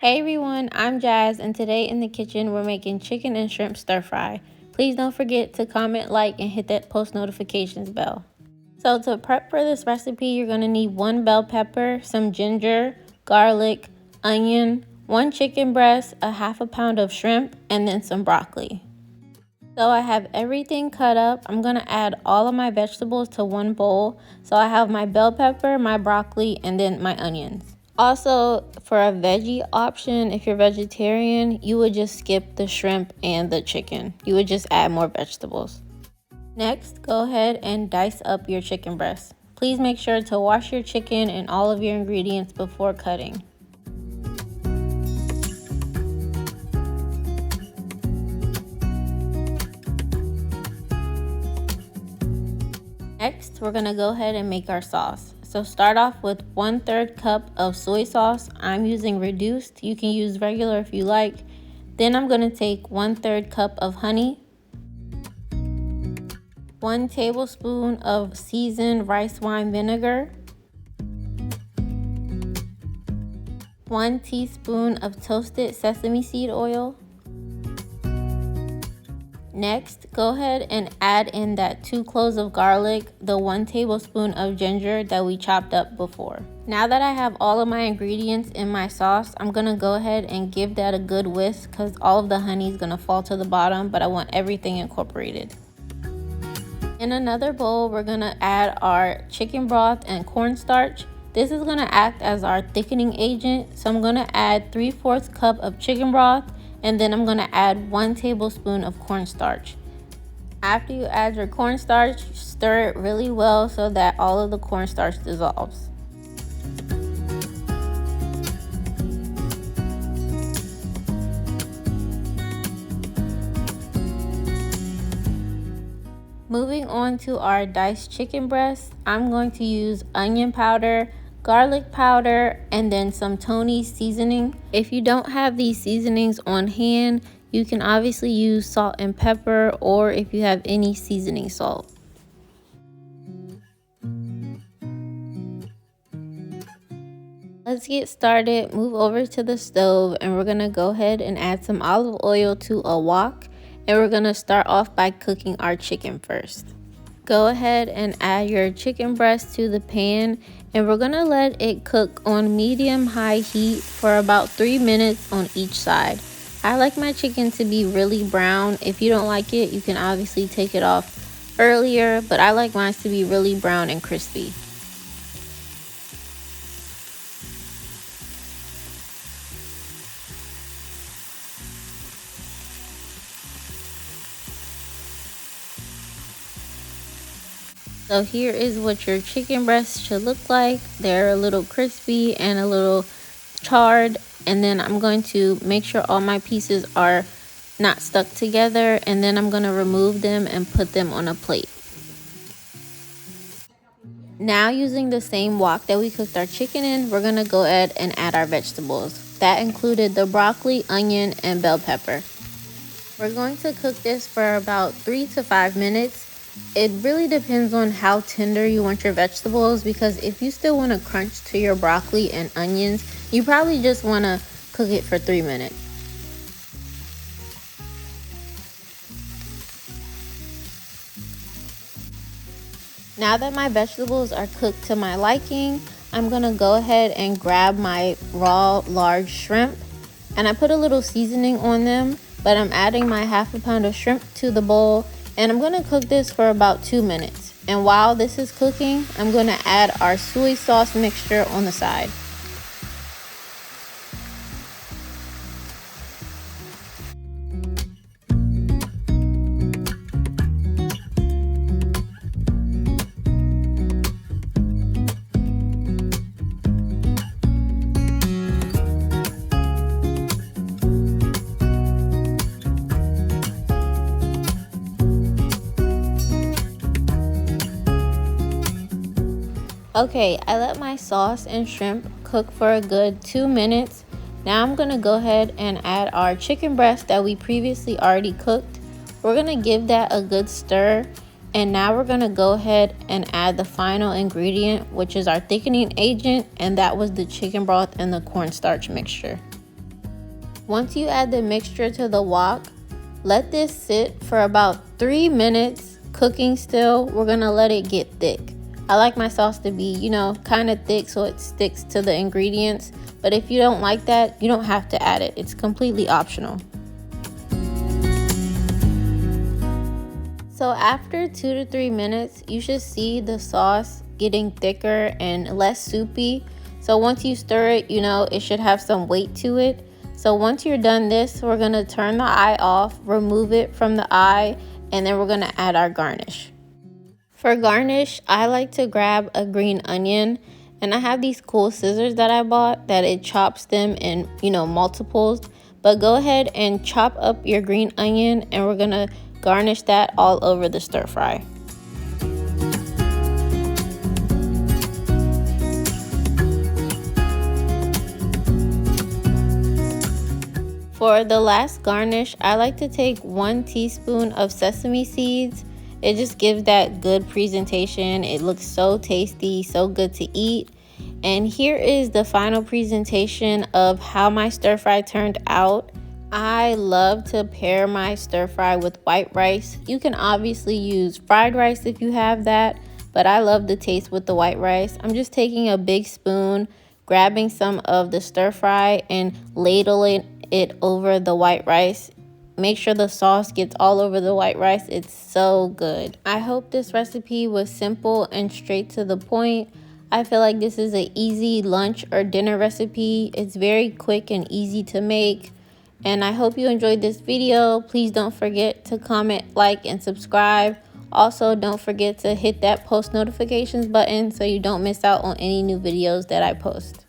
Hey everyone, I'm Jazz, and today in the kitchen we're making chicken and shrimp stir fry. Please don't forget to comment, like, and hit that post notifications bell. So to prep for this recipe, you're going to need 1 bell pepper, some ginger, garlic, onion, 1 chicken breast, a half a pound of shrimp, and then some broccoli. So I have everything cut up. I'm going to add all of my vegetables to one bowl. So I have my bell pepper, my broccoli, and then my onions. Also, for a veggie option, if you're vegetarian, you would just skip the shrimp and the chicken. You would just add more vegetables. Next, go ahead and dice up your chicken breast. Please make sure to wash your chicken and all of your ingredients before cutting. Next, we're gonna go ahead and make our sauce. So start off with 1/3 cup of soy sauce. I'm using reduced. You can use regular if you like. Then I'm gonna take 1/3 cup of honey, 1 tablespoon of seasoned rice wine vinegar, 1 teaspoon of toasted sesame seed oil. Next, go ahead and add in that 2 cloves of garlic, the 1 tablespoon of ginger that we chopped up before. Now that I have all of my ingredients in my sauce, I'm gonna go ahead and give that a good whisk because all of the honey is gonna fall to the bottom, but I want everything incorporated. In another bowl, we're gonna add our chicken broth and cornstarch. This is gonna act as our thickening agent, so I'm gonna add 3/4 cup of chicken broth, and then I'm gonna add 1 tablespoon of cornstarch. After you add your cornstarch, stir it really well so that all of the cornstarch dissolves. Moving on to our diced chicken breast, I'm going to use onion powder, garlic powder, and then some Tony's seasoning. If you don't have these seasonings on hand, you can obviously use salt and pepper, or if you have any seasoning salt. Let's get started. Move over to the stove, and we're gonna go ahead and add some olive oil to a wok, and we're gonna start off by cooking our chicken first. Go ahead and add your chicken breast to the pan, and we're gonna let it cook on medium-high heat for about 3 minutes on each side. I like my chicken to be really brown. If you don't like it, you can obviously take it off earlier, but I like mine to be really brown and crispy. So here is what your chicken breasts should look like. They're a little crispy and a little charred. And then I'm going to make sure all my pieces are not stuck together. And then I'm going to remove them and put them on a plate. Now, using the same wok that we cooked our chicken in, we're going to go ahead and add our vegetables. That included the broccoli, onion, and bell pepper. We're going to cook this for about 3 to 5 minutes. It really depends on how tender you want your vegetables, because if you still want to crunch to your broccoli and onions, you probably just want to cook it for 3 minutes. Now that my vegetables are cooked to my liking, I'm going to go ahead and grab my raw large shrimp, and I put a little seasoning on them, but I'm adding my half a pound of shrimp to the bowl. And I'm going to cook this for about 2 minutes. And while this is cooking, I'm going to add our soy sauce mixture on the side. Okay, I let my sauce and shrimp cook for a good 2 minutes. Now I'm gonna go ahead and add our chicken breast that we previously already cooked. We're gonna give that a good stir, and now we're gonna go ahead and add the final ingredient, which is our thickening agent, and that was the chicken broth and the cornstarch mixture. Once you add the mixture to the wok, let this sit for about 3 minutes, cooking still. We're gonna let it get thick. I like my sauce to be, you know, kind of thick so it sticks to the ingredients. But if you don't like that, you don't have to add it. It's completely optional. So after 2 to 3 minutes, you should see the sauce getting thicker and less soupy. So once you stir it, you know, it should have some weight to it. So once you're done this, we're gonna turn the eye off, remove it from the eye, and then we're gonna add our garnish. For garnish, I like to grab a green onion, and I have these cool scissors that I bought that it chops them in, you know, multiples. But go ahead and chop up your green onion, and we're gonna garnish that all over the stir fry. For the last garnish, I like to take 1 teaspoon of sesame seeds. It just gives that good presentation. It looks so tasty, so good to eat. And here is the final presentation of how my stir fry turned out. I love to pair my stir fry with white rice. You can obviously use fried rice if you have that, but I love the taste with the white rice. I'm just taking a big spoon, grabbing some of the stir fry and ladling it over the white rice. Make sure the sauce gets all over the white rice. It's so good. I hope this recipe was simple and straight to the point. I feel like this is an easy lunch or dinner recipe. It's very quick and easy to make. And I hope you enjoyed this video. Please don't forget to comment, like, and subscribe. Also, don't forget to hit that post notifications button so you don't miss out on any new videos that I post.